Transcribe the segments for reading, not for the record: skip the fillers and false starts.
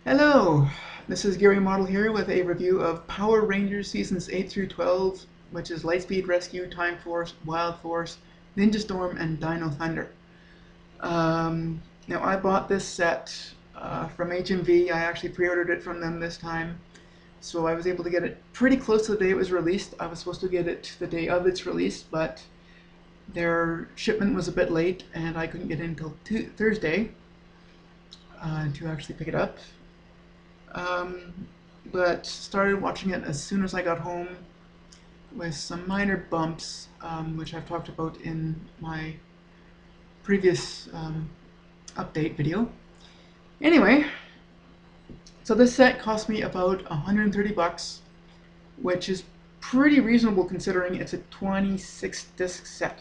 Hello, this is Gary Model here with a review of Power Rangers Seasons 8 through 12, which is Lightspeed, Rescue, Time Force, Wild Force, Ninja Storm, and Dino Thunder. Now I bought this set from HMV. I actually pre-ordered it from them this time, so I was able to get it pretty close to the day it was released. I was supposed to get it the day of its release, but their shipment was a bit late and I couldn't get it until Thursday to actually pick it up. But started watching it as soon as I got home with some minor bumps, which I've talked about in my previous update video. Anyway, so this set cost me about 130 bucks, which is pretty reasonable considering it's a 26 disc set.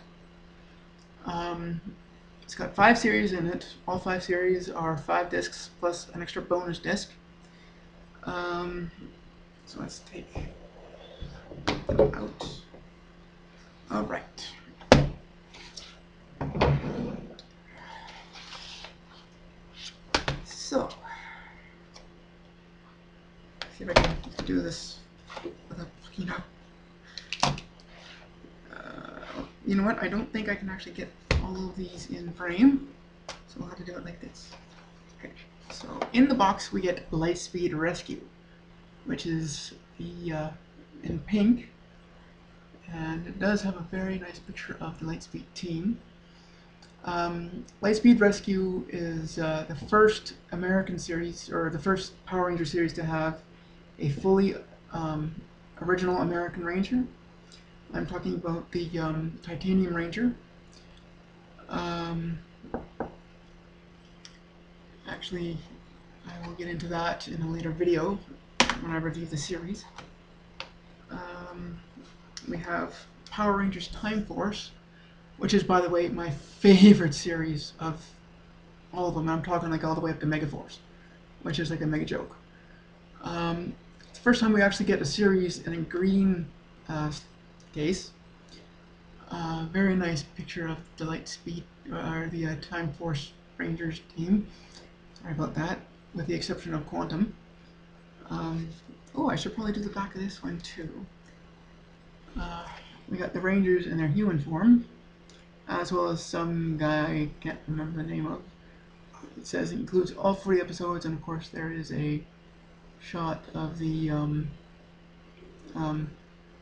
It's got 5 series in it. All 5 series are 5 discs plus an extra bonus disc. So let's take them out. All right. So, see if I can do this without looking up. You know what? I don't think I can actually get all of these in frame, so we'll have to do it like this. Okay. So in the box we get Lightspeed Rescue, which is the in pink, and it does have a very nice picture of the Lightspeed team. Lightspeed Rescue is the first American series, or the first Power Ranger series to have a fully original American Ranger. I'm talking about the Titanium Ranger. Actually, I will get into that in a later video when I review the series. We have Power Rangers Time Force, which is, by the way, my favorite series of all of them. I'm talking like all the way up to Mega Force, which is like a mega joke. It's the first time we actually get a series in a green case. Very nice picture of the Lightspeed, or the Time Force Rangers team. Sorry about that, with the exception of Quantum. Oh, I should probably do the back of this one too. We got the Rangers in their human form, as well as some guy I can't remember the name of. It says it includes all 40 episodes, and of course there is a shot of the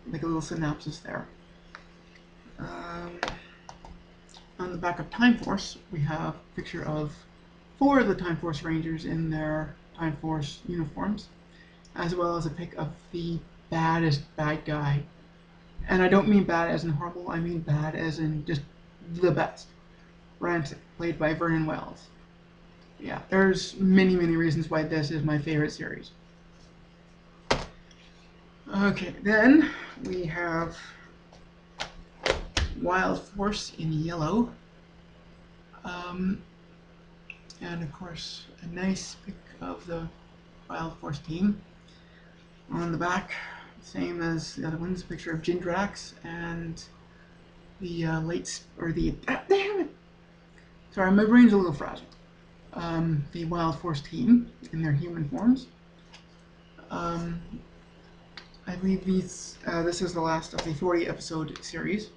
like a little synopsis there. On the back of Time Force, we have a picture of 4 of the Time Force Rangers in their Time Force uniforms, as well as a pic of the baddest bad guy. And I don't mean bad as in horrible, I mean bad as in just the best. Rancid, played by Vernon Wells. Yeah, there's many reasons why this is my favorite series. Okay, then we have Wild Force in yellow. And of course, a nice pic of the Wild Force team. On the back, same as the other ones, a picture of Jindrax and the damn it! Sorry, my brain's a little fragile. The Wild Force team in their human forms. I believe this is the last of the 40 episode series.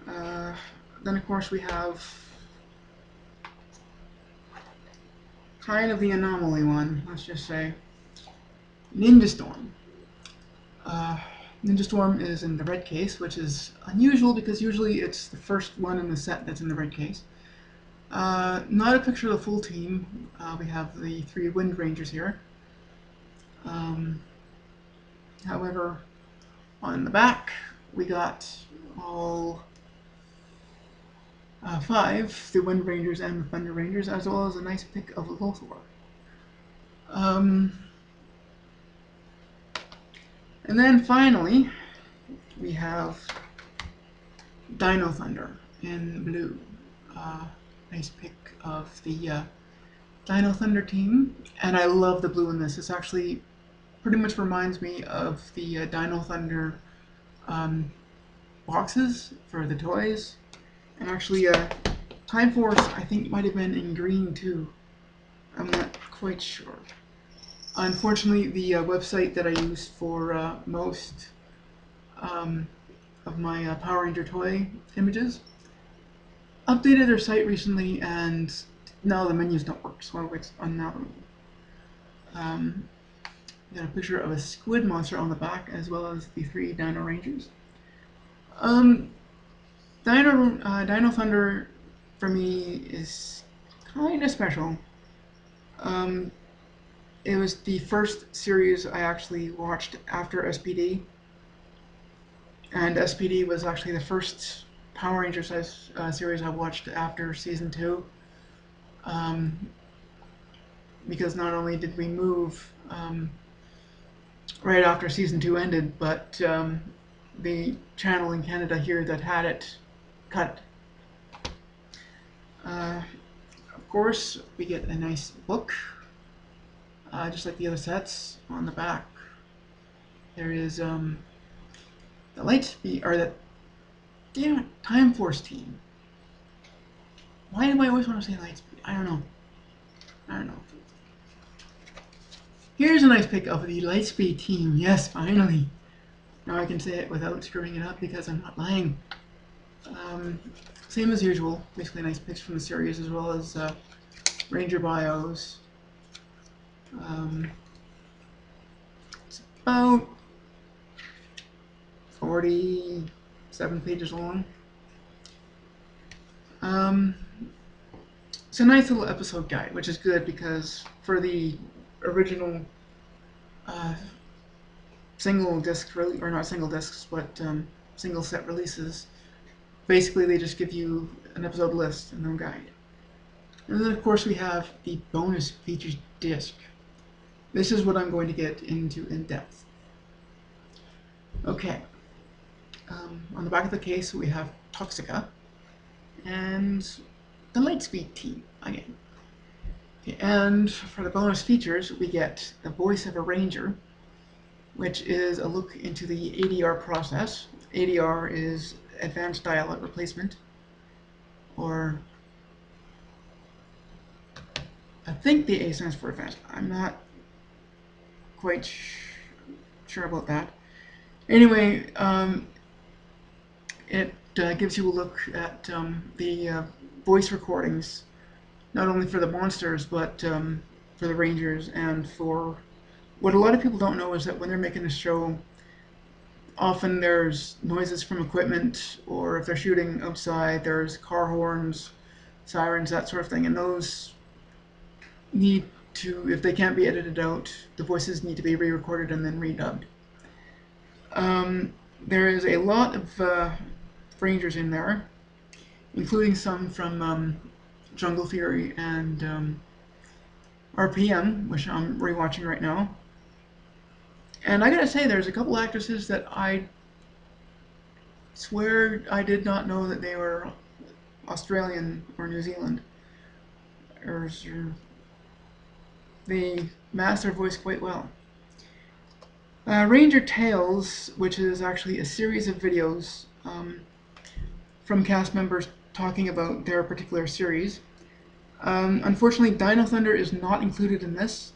Then of course we have kind of the anomaly one, let's just say, Ninja Storm. Ninja Storm is in the red case, which is unusual because usually it's the first one in the set that's in the red case. Not a picture of the full team. We have the 3 Wind Rangers here. However, on the back we got all 5, the Wind Rangers and the Thunder Rangers, as well as a nice pic of Lothar. And then finally, we have Dino Thunder in blue. Nice pic of the Dino Thunder team, and I love the blue in this. This actually pretty much reminds me of the Dino Thunder boxes for the toys. And actually, Time Force, I think, might have been in green too. I'm not quite sure. Unfortunately, the website that I use for most of my Power Ranger toy images updated their site recently, and now the menus don't work, so it's unnavigable. Got a picture of a squid monster on the back, as well as the 3 Dino Rangers. Dino Thunder, for me, is kind of special. It was the first series I actually watched after SPD, and SPD was actually the first Power Rangers series I watched after season 2. Because not only did we move right after season 2 ended, but the channel in Canada here that had it cut. Of course, we get a nice book, just like the other sets. On the back, there is the Lightspeed, or the Time Force team. Why do I always want to say Lightspeed? I don't know. Here's a nice pic of the Lightspeed team. Yes, finally. Now I can say it without screwing it up because I'm not lying. Same as usual. Basically nice pics from the series, as well as Ranger bios. It's about 47 pages long. It's a nice little episode guide, which is good because for the original single disc, or not single discs, but single set releases, basically they just give you an episode list and no guide. And then of course we have the bonus features disc. This is what I'm going to get into in depth. Okay. On the back of the case we have Toxica and the Lightspeed team again. Okay, and for the bonus features we get the voice of a ranger, which is a look into the ADR process. ADR is Advanced Dialogue Replacement, or I think the A stands for Advanced. I'm not quite sure about that. Anyway, it gives you a look at the voice recordings, not only for the monsters, but for the Rangers, and for what a lot of people don't know is that when they're making a show, often there's noises from equipment, or if they're shooting outside, there's car horns, sirens, that sort of thing, and those need to, if they can't be edited out, the voices need to be re-recorded and then redubbed. There is a lot of Rangers in there, including some from Jungle Fury and RPM, which I'm rewatching right now. And I gotta say, there's a couple actresses that I swear I did not know that they were Australian or New Zealand. They mask their voice quite well. Ranger Tales, which is actually a series of videos from cast members talking about their particular series. Unfortunately, Dino Thunder is not included in this.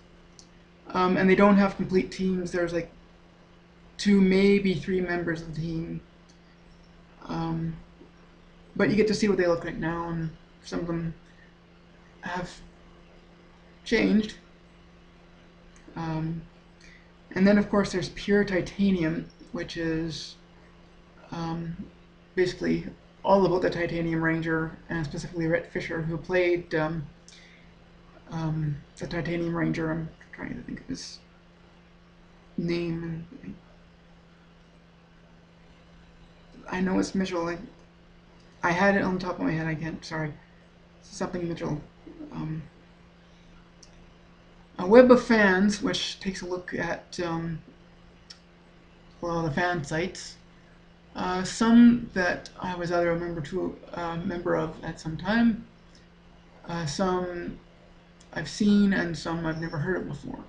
And they don't have complete teams. There's like 2, maybe 3 members of the team. But you get to see what they look like now, and some of them have changed. And then of course there's Pure Titanium, which is basically all about the Titanium Ranger, and specifically Rhett Fisher, who played the Titanium Ranger. I'm trying to think of his name. I know it's Mitchell. I had it on the top of my head. I can't. Sorry. Something Mitchell. A Web of Fans, which takes a look at well, the fan sites. Some that I was either a member of at some time. Some I've seen, and some I've never heard of before.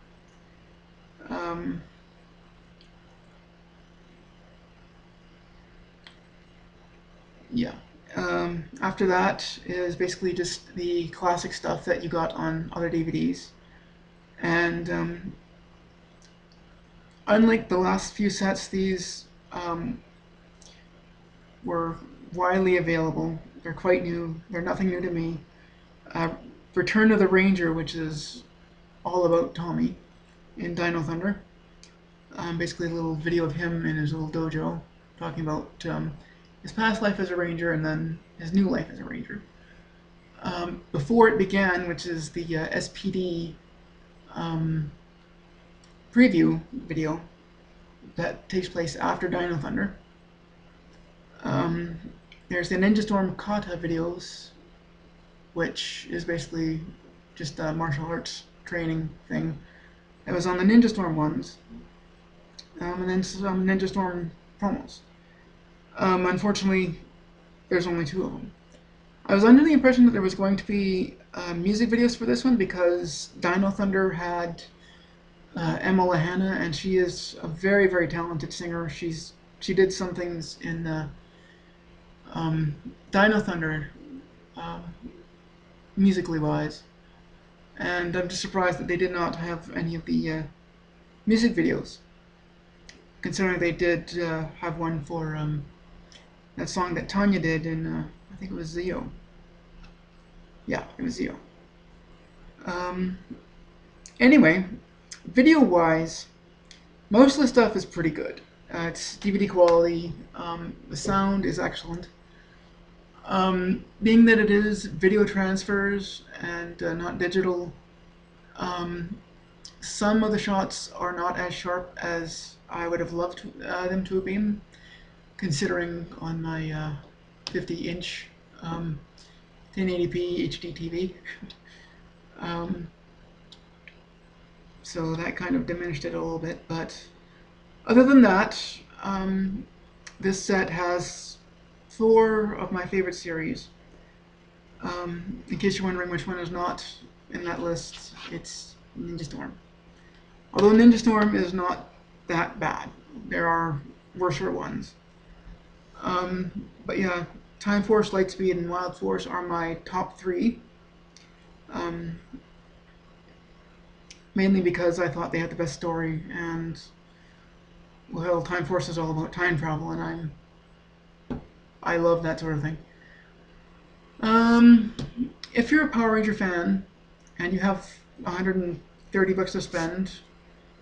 Yeah. After that is basically just the classic stuff that you got on other DVDs. And Unlike the last few sets, these were widely available. They're quite new. They're nothing new to me. Uh, Return of the Ranger, which is all about Tommy in Dino Thunder. Basically, a little video of him in his little dojo talking about his past life as a ranger and then his new life as a ranger. Before It Began, which is the SPD preview video that takes place after Dino Thunder. There's the Ninja Storm Kata videos, which is basically just a martial arts training thing. It was on the Ninja Storm ones, and then some Ninja Storm promos. Unfortunately, there's only 2 of them. I was under the impression that there was going to be music videos for this one because Dino Thunder had Emma Lahana, and she is a very, very talented singer. She did some things in Dino Thunder, musically wise, and I'm just surprised that they did not have any of the music videos, considering they did have one for that song that Tanya did in, I think it was Zio. Yeah, it was Zio. Anyway, video-wise, most of the stuff is pretty good. It's DVD quality. The sound is excellent. Being that it is video transfers and not digital, some of the shots are not as sharp as I would have loved them to have been, considering on my 50-inch 1080p HD TV. So that kind of diminished it a little bit, but other than that, this set has 4 of my favorite series. In case you're wondering which one is not in that list, it's Ninja Storm. Although Ninja Storm is not that bad. There are worser ones. But yeah, Time Force, Lightspeed, and Wild Force are my top 3. Mainly because I thought they had the best story, and well, Time Force is all about time travel, and I love that sort of thing. If you're a Power Ranger fan and you have $130 to spend,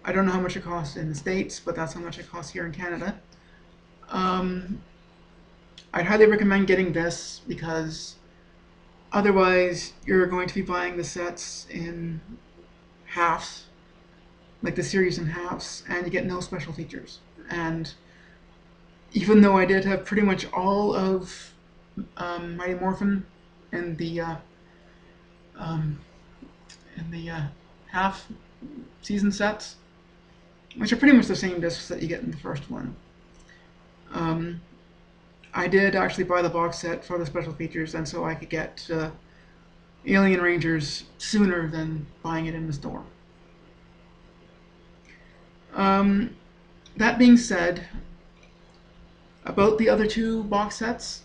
I don't know how much it costs in the States, but that's how much it costs here in Canada. I'd highly recommend getting this because otherwise you're going to be buying the sets in halves, like the series in halves, and you get no special features. And even though I did have pretty much all of Mighty Morphin in the half season sets, which are pretty much the same discs that you get in the first one, I did actually buy the box set for the special features, and so I could get Alien Rangers sooner than buying it in the store. That being said, about the other 2 box sets,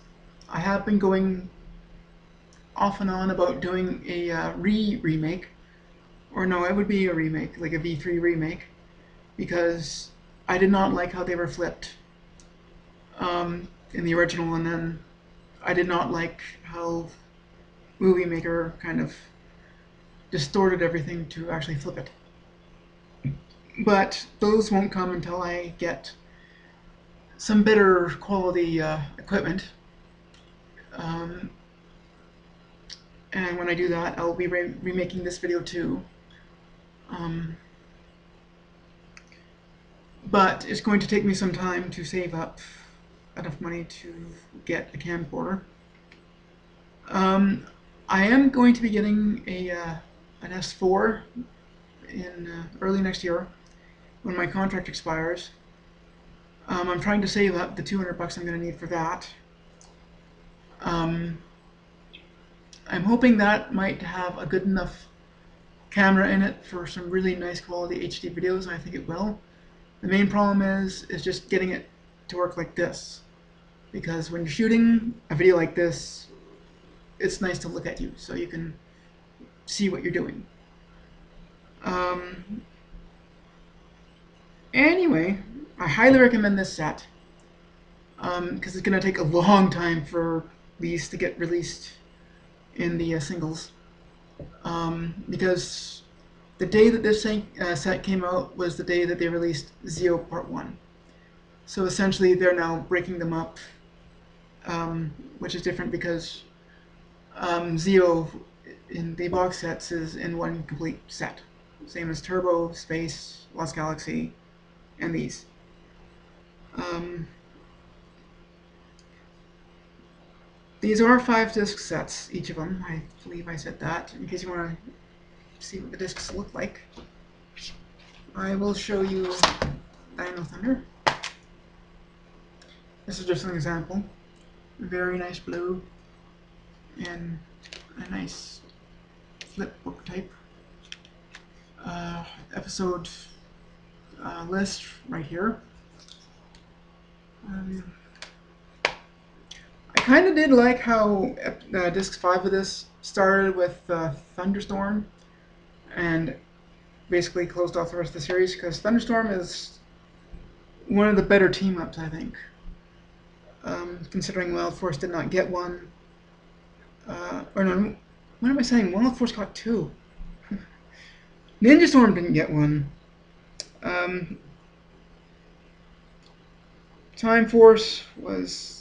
I have been going off and on about doing a remake, or no, it would be a remake, like a V3 remake, because I did not like how they were flipped in the original, and then I did not like how Movie Maker kind of distorted everything to actually flip it. But those won't come until I get some better quality equipment. And when I do that, I'll be remaking this video too. But it's going to take me some time to save up enough money to get a camcorder. I am going to be getting an S4 in early next year when my contract expires. I'm trying to save up the $200 I'm going to need for that. I'm hoping that might have a good enough camera in it for some really nice quality HD videos. I think it will. The main problem is just getting it to work like this, because when you're shooting a video like this, it's nice to look at you so you can see what you're doing. Anyway. highly recommend this set because it's going to take a long time for these to get released in the singles. Because the day that this set came out was the day that they released Zeo Part 1. So essentially they're now breaking them up, which is different because Zeo in the box sets is in one complete set. Same as Turbo, Space, Lost Galaxy, and these. These are 5-disc sets, each of them. I believe I said that, in case you want to see what the discs look like. I will show you Dino Thunder. This is just an example. Very nice blue and a nice flip book type. Episode list right here. I kind of did like how disc 5 of this started with Thunderstorm and basically closed off the rest of the series, because Thunderstorm is one of the better team-ups, I think. Considering Wild Force did not get one. Or no, what am I saying? Wild Force got 2. Ninja Storm didn't get one. Time Force was...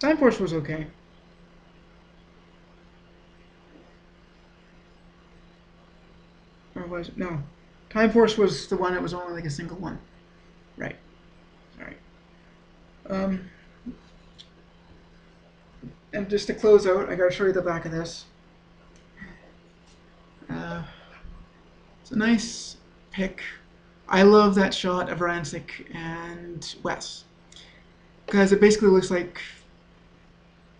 Time Force was okay. Or was it? No. Time Force was the one that was only like a single one. Right. Sorry. And just to close out, I gotta show you the back of this. It's a nice pic. I love that shot of Rancic and Wes, because it basically looks like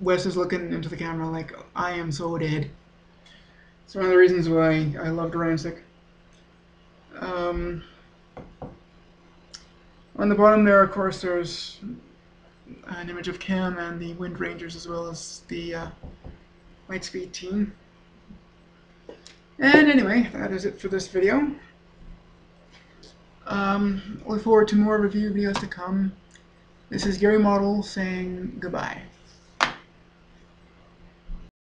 Wes is looking into the camera like, I am so dead. It's one of the reasons why I loved Rancic. On the bottom there, of course, there's an image of Kim and the Wind Rangers, as well as the Lightspeed team. And anyway, that is it for this video. Look forward to more review videos to come. This is Gary Model saying goodbye.